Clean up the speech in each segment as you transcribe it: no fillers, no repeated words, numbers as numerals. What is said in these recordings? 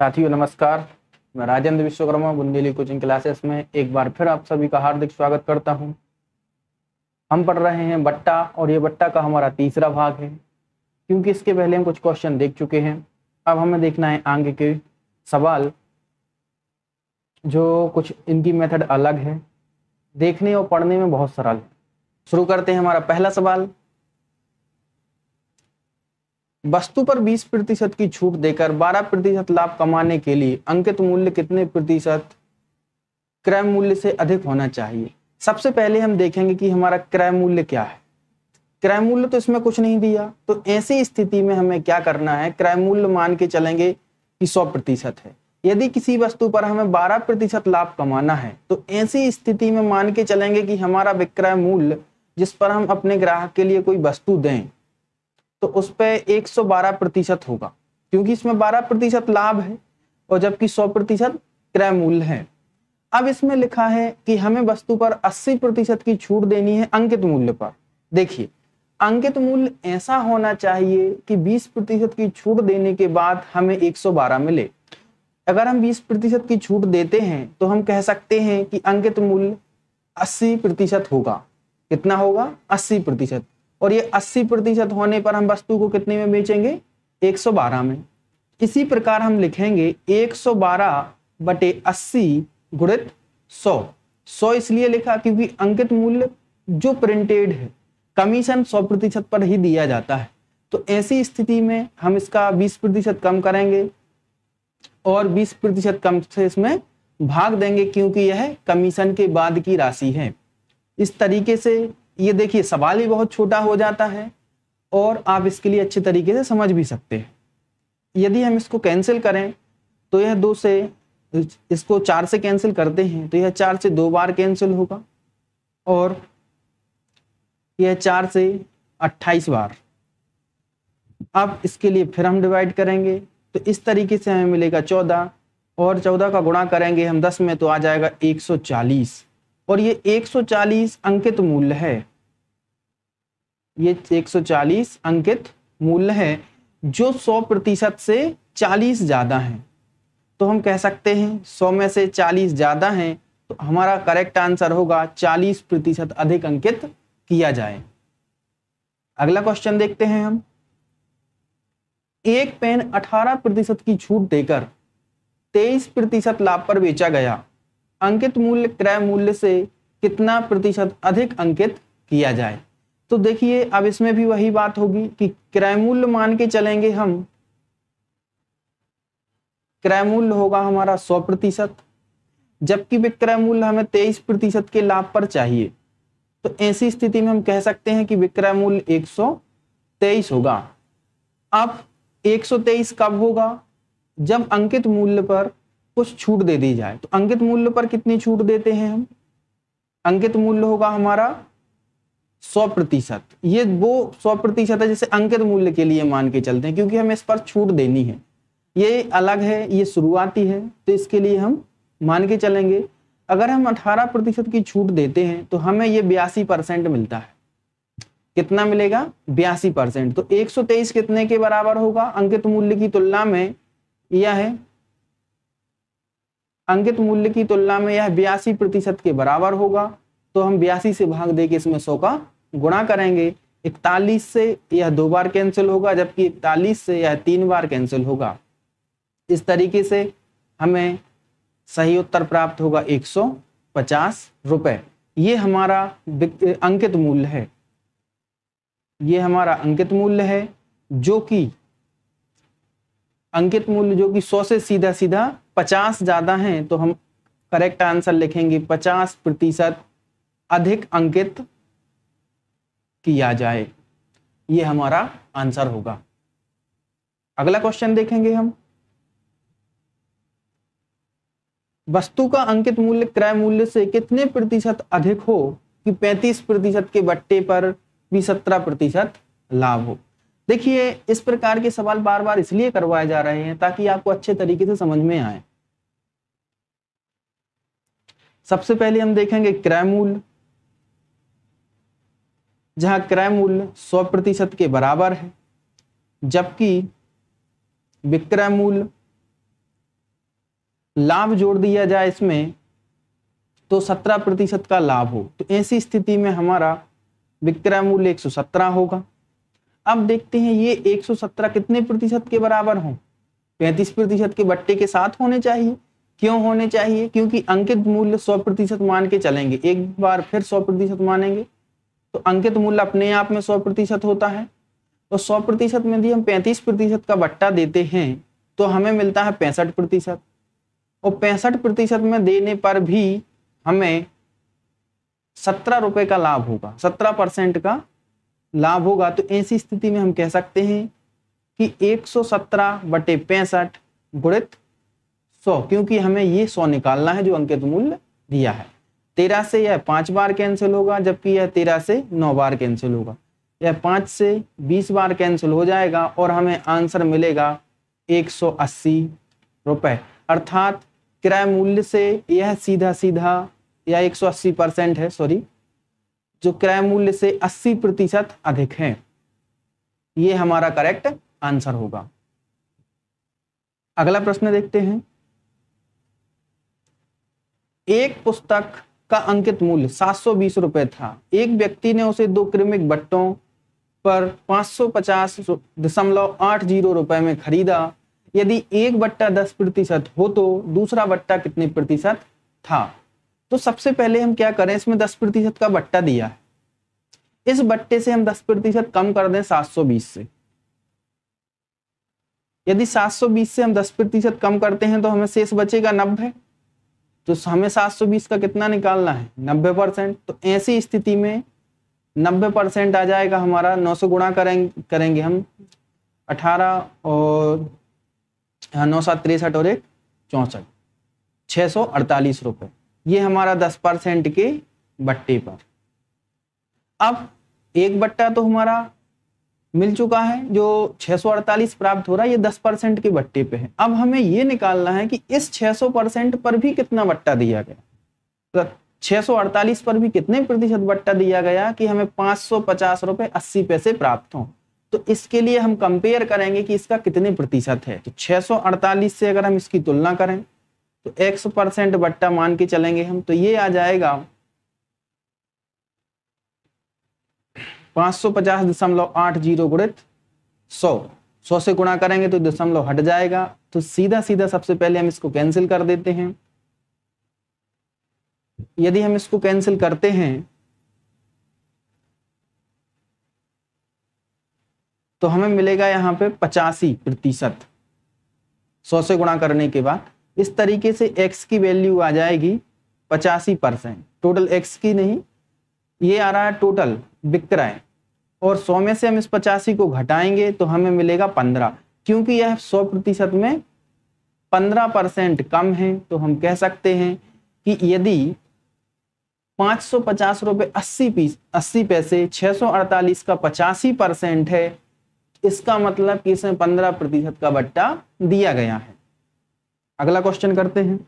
साथियों नमस्कार। मैं राजेंद्र विश्वकर्मा बुंदेली कोचिंग क्लासेस में एक बार फिर आप सभी का हार्दिक स्वागत करता हूं। हम पढ़ रहे हैं बट्टा और ये बट्टा का हमारा तीसरा भाग है, क्योंकि इसके पहले हम कुछ क्वेश्चन देख चुके हैं। अब हमें देखना है आगे के सवाल, जो कुछ इनकी मेथड अलग है, देखने और पढ़ने में बहुत सरल है। शुरू करते हैं। हमारा पहला सवाल, वस्तु पर 20% की छूट देकर 12% लाभ कमाने के लिए अंकित मूल्य कितने प्रतिशत क्रय मूल्य से अधिक होना चाहिए। सबसे पहले हम देखेंगे कि हमारा क्रय मूल्य क्या है। क्रय मूल्य तो इसमें कुछ नहीं दिया, तो ऐसी स्थिति में हमें क्या करना है, क्रय मूल्य मान के चलेंगे कि 100% है। यदि किसी वस्तु पर हमें 12% लाभ कमाना है, तो ऐसी स्थिति में मान के चलेंगे कि हमारा विक्रय मूल्य जिस पर हम अपने ग्राहक के लिए कोई वस्तु दें, तो उस पर 112% होगा, क्योंकि इसमें 12% लाभ है और जबकि 100% क्रय मूल्य है। अब इसमें लिखा है कि हमें वस्तु पर 80% की छूट देनी है अंकित मूल्य पर। देखिए, अंकित मूल्य ऐसा होना चाहिए कि 20% की छूट देने के बाद हमें 112 मिले। अगर हम 20% की छूट देते हैं तो हम कह सकते हैं कि अंकित मूल्य 80% होगा। कितना होगा? 80%। और ये 80% होने पर हम वस्तु को कितने में बेचेंगे? 112 में। इसी प्रकार हम लिखेंगे 112/80 गुणित 100। 100 इसलिए लिखा क्योंकि अंकित मूल्य जो प्रिंटेड है, कमीशन 100% पर ही दिया जाता है। तो ऐसी स्थिति में हम इसका 20% कम करेंगे और 20% कम से इसमें भाग देंगे, क्योंकि यह कमीशन के बाद की राशि है। इस तरीके से ये देखिए, सवाल ही बहुत छोटा हो जाता है और आप इसके लिए अच्छे तरीके से समझ भी सकते हैं। यदि हम इसको कैंसिल करें तो यह 2 से, इसको 4 से कैंसिल करते हैं तो यह 4 से 2 बार कैंसिल होगा और यह 4 से 28 बार। अब इसके लिए फिर हम डिवाइड करेंगे तो इस तरीके से हमें मिलेगा 14 और 14 का गुणा करेंगे हम 10 में तो आ जाएगा 140। और ये 140 अंकित मूल्य है। ये 140 अंकित मूल्य है जो 100% से 40 ज्यादा है। तो हम कह सकते हैं 100 में से 40 ज्यादा है, तो हमारा करेक्ट आंसर होगा 40% अधिक अंकित किया जाए। अगला क्वेश्चन देखते हैं हम। एक पेन 18% की छूट देकर 23% लाभ पर बेचा गया। अंकित मूल्य क्रय मूल्य से कितना प्रतिशत अधिक अंकित किया जाए। तो देखिए, अब इसमें भी वही बात होगी कि क्रय मूल्य मान के चलेंगे हम। क्रय मूल्य होगा हमारा 100%, जबकि विक्रय मूल्य हमें 23% के लाभ पर चाहिए। तो ऐसी स्थिति में हम कह सकते हैं कि विक्रय मूल्य 123 होगा। अब 123 कब होगा? जब अंकित मूल्य पर कुछ छूट दे दी जाए। तो अंकित मूल्य पर कितनी छूट देते हैं हम? अंकित मूल्य होगा हमारा 100%। ये वो 100% है जैसे अंकित मूल्य के लिए मान के चलते हैं, क्योंकि हमें इस पर छूट देनी है। ये अलग है, ये शुरुआती है, तो इसके लिए हम मान के चलेंगे। अगर हम 18% की छूट देते हैं तो हमें ये 82% मिलता है। कितना मिलेगा? 82%। तो 123 कितने के बराबर होगा अंकित मूल्य की तुलना में? यह है अंकित मूल्य की तुलना में यह 82% के बराबर होगा। तो हम 82 से भाग देके इसमें 100 का गुणा करेंगे। 41 से यह 2 बार कैंसिल होगा, जबकि 41 से यह 3 बार कैंसिल होगा। इस तरीके से हमें सही उत्तर प्राप्त होगा 150 रुपए। ये हमारा अंकित मूल्य है। ये हमारा अंकित मूल्य है, जो कि अंकित मूल्य जो कि 100 से सीधा सीधा 50 ज्यादा है। तो हम करेक्ट आंसर लिखेंगे 50% अधिक अंकित किया जाए। ये हमारा आंसर होगा। अगला क्वेश्चन देखेंगे हम। वस्तु का अंकित मूल्य क्रय मूल्य से कितने प्रतिशत अधिक हो कि 35% के बट्टे पर भी 17% लाभ हो। देखिए, इस प्रकार के सवाल बार बार इसलिए करवाए जा रहे हैं ताकि आपको अच्छे तरीके से समझ में आए। सबसे पहले हम देखेंगे क्रय मूल्य, जहां क्रय मूल्य 100% के बराबर है, जबकि विक्रय मूल्य लाभ जोड़ दिया जाए इसमें तो 17% का लाभ हो, तो ऐसी स्थिति में हमारा विक्रय मूल्य 117 होगा। अब देखते हैं ये 117 कितने प्रतिशत के बराबर हो, 35% के बट्टे के साथ होने चाहिए। क्यों होने चाहिए? क्योंकि अंकित मूल्य 100% मान के चलेंगे, एक बार फिर 100% मानेंगे तो अंकित मूल्य अपने आप में 100% होता है। तो 100% में यदि हम 35% का बट्टा देते हैं तो हमें मिलता है 65%, और 65% में देने पर भी हमें 17 रुपए का लाभ होगा, 17% का लाभ होगा। तो ऐसी स्थिति में हम कह सकते हैं कि 117/65 गुणित 100, क्योंकि हमें ये 100 निकालना है जो अंकित मूल्य दिया है। 13 से यह 5 बार कैंसिल होगा, जबकि यह 13 से 9 बार कैंसिल होगा। यह 5 से 20 बार कैंसिल हो जाएगा और हमें आंसर मिलेगा 180 रुपए। अर्थात क्रय मूल्य से यह सीधा सीधा या 180% है, सॉरी, जो क्रय मूल्य से 80% अधिक है। ये हमारा करेक्ट आंसर होगा। अगला प्रश्न देखते हैं। एक पुस्तक का अंकित मूल्य 720 रुपए था। एक व्यक्ति ने उसे 2 क्रमिक बट्टों पर 550.80 रुपए में खरीदा। यदि एक बट्टा 10% हो तो दूसरा बट्टा कितने प्रतिशत था? तो सबसे पहले हम क्या करें, इसमें 10% का बट्टा दिया है, इस बट्टे से हम 10% कम कर दें 720 से। यदि 720 से हम 10% कम करते हैं तो हमें शेष बचेगा 90, तो हमें 720 का कितना निकालना है, 90%। तो ऐसी स्थिति में 90% आ जाएगा हमारा, 9 से गुणा करेंगे हम 18 और 9 7 63 और 1 64, 648 रुपए। ये हमारा 10% के बट्टे पर। अब एक बट्टा तो हमारा मिल चुका है, जो 648 प्राप्त हो रहा है, ये 10% के बट्टे पे है। अब हमें ये निकालना है कि इस 600% पर भी कितना बट्टा दिया गया, तो 648 पर भी कितने प्रतिशत बट्टा दिया गया कि हमें 550 रुपए 80 पैसे प्राप्त हो। तो इसके लिए हम कंपेयर करेंगे कि इसका कितने प्रतिशत है। तो 648 से अगर हम इसकी तुलना करें तो 100% बट्टा मान के चलेंगे हम, तो ये आ जाएगा 550.80 गुणित 100 से गुणा करेंगे तो दशमलव हट जाएगा। तो सीधा सीधा सबसे पहले हम इसको कैंसिल कर देते हैं। यदि हम इसको कैंसिल करते हैं तो हमें मिलेगा यहाँ पे 85%, 100 से गुणा करने के बाद। इस तरीके से x की वैल्यू आ जाएगी 85%, टोटल x की नहीं, ये आ रहा है टोटल विक्रय, और 100 में से हम इस 85 को घटाएंगे तो हमें मिलेगा 15, क्योंकि यह 100% में 15% कम है। तो हम कह सकते हैं कि यदि 550 रुपए 80 पैसे 648 का 85% है, इसका मतलब कि इसमें 15% का बट्टा दिया गया है। अगला क्वेश्चन करते हैं।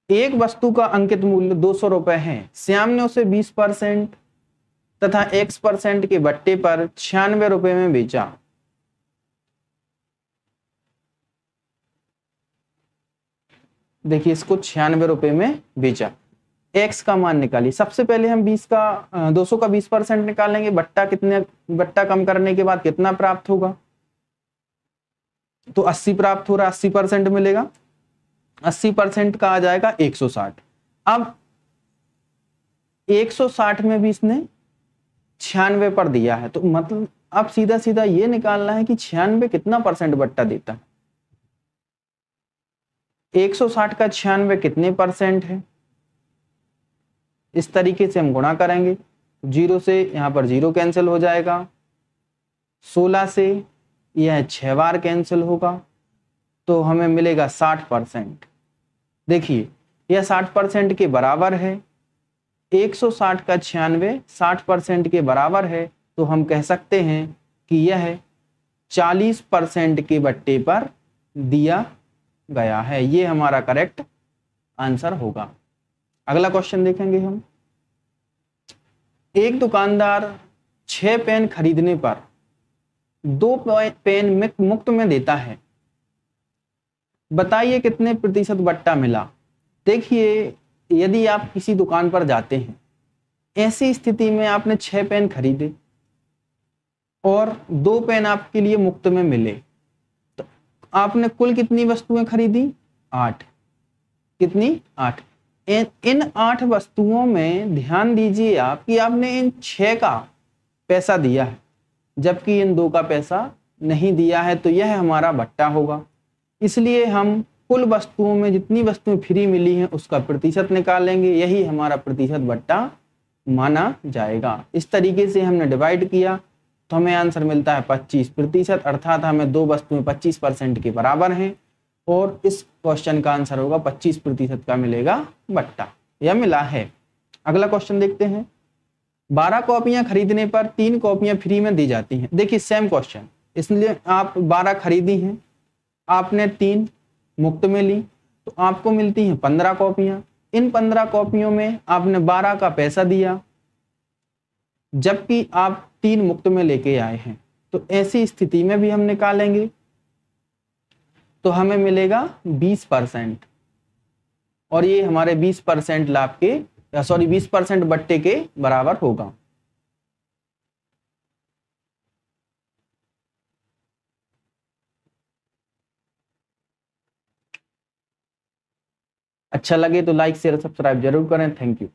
एक वस्तु का अंकित मूल्य 200 रुपए है। श्याम ने उसे 20% तथा x% के बट्टे पर 96 रुपए में बेचा। देखिए, इसको 96 रुपए में बेचा। x का मान निकालिए। सबसे पहले हम 200 का 20% निकालेंगे। बट्टा कम करने के बाद कितना प्राप्त होगा, तो 80 प्राप्त हो रहा, 80% मिलेगा। 80% का आ जाएगा 160। अब 160 में भी इसने 96 पर दिया है, तो मतलब अब सीधा सीधा ये निकालना है कि 96 कितना परसेंट बट्टा देता है। 160 का 96 कितने परसेंट है, इस तरीके से हम गुणा करेंगे। 0 से यहां पर 0 कैंसिल हो जाएगा, 16 से यह 6 बार कैंसिल होगा, तो हमें मिलेगा 60%। देखिए, यह 60% के बराबर है। 160 का 96 60% के बराबर है, तो हम कह सकते हैं कि यह 40% के बट्टे पर दिया गया है। ये हमारा करेक्ट आंसर होगा। अगला क्वेश्चन देखेंगे हम। एक दुकानदार 6 पेन खरीदने पर 2 पेन मुफ्त में देता है, बताइए कितने प्रतिशत बट्टा मिला। देखिए, यदि आप किसी दुकान पर जाते हैं, ऐसी स्थिति में आपने 6 पेन खरीदे और 2 पेन आपके लिए मुफ्त में मिले, तो आपने कुल कितनी वस्तुएं खरीदी? 8। कितनी? 8। इन 8 वस्तुओं में ध्यान दीजिए आप कि आपने इन 6 का पैसा दिया है, जबकि इन 2 का पैसा नहीं दिया है, तो यह हमारा बट्टा होगा। इसलिए हम कुल वस्तुओं में जितनी वस्तुएं फ्री मिली हैं उसका प्रतिशत निकालेंगे, यही हमारा प्रतिशत बट्टा माना जाएगा। इस तरीके से हमने डिवाइड किया तो हमें आंसर मिलता है 25%, अर्थात हमें 2 वस्तुएं 25% के बराबर हैं और इस क्वेश्चन का आंसर होगा 25% का मिलेगा बट्टा, यह मिला है। अगला क्वेश्चन देखते हैं। 12 कॉपियां खरीदने पर 3 कॉपियां फ्री में दी जाती हैं। देखिए सेम क्वेश्चन, इसलिए आप 12 खरीदी हैं, आपने 3 मुफ्त में ली, तो आपको मिलती हैं 15 कॉपियां। इन 15 कॉपियों में आपने 12 का पैसा दिया, जबकि आप 3 मुफ्त में लेके आए हैं, तो ऐसी स्थिति में भी हम निकालेंगे तो हमें मिलेगा 20%, और ये हमारे 20% लाभ के 20% बट्टे के बराबर होगा। अच्छा लगे तो लाइक शेयर सब्सक्राइब जरूर करें। Thank you.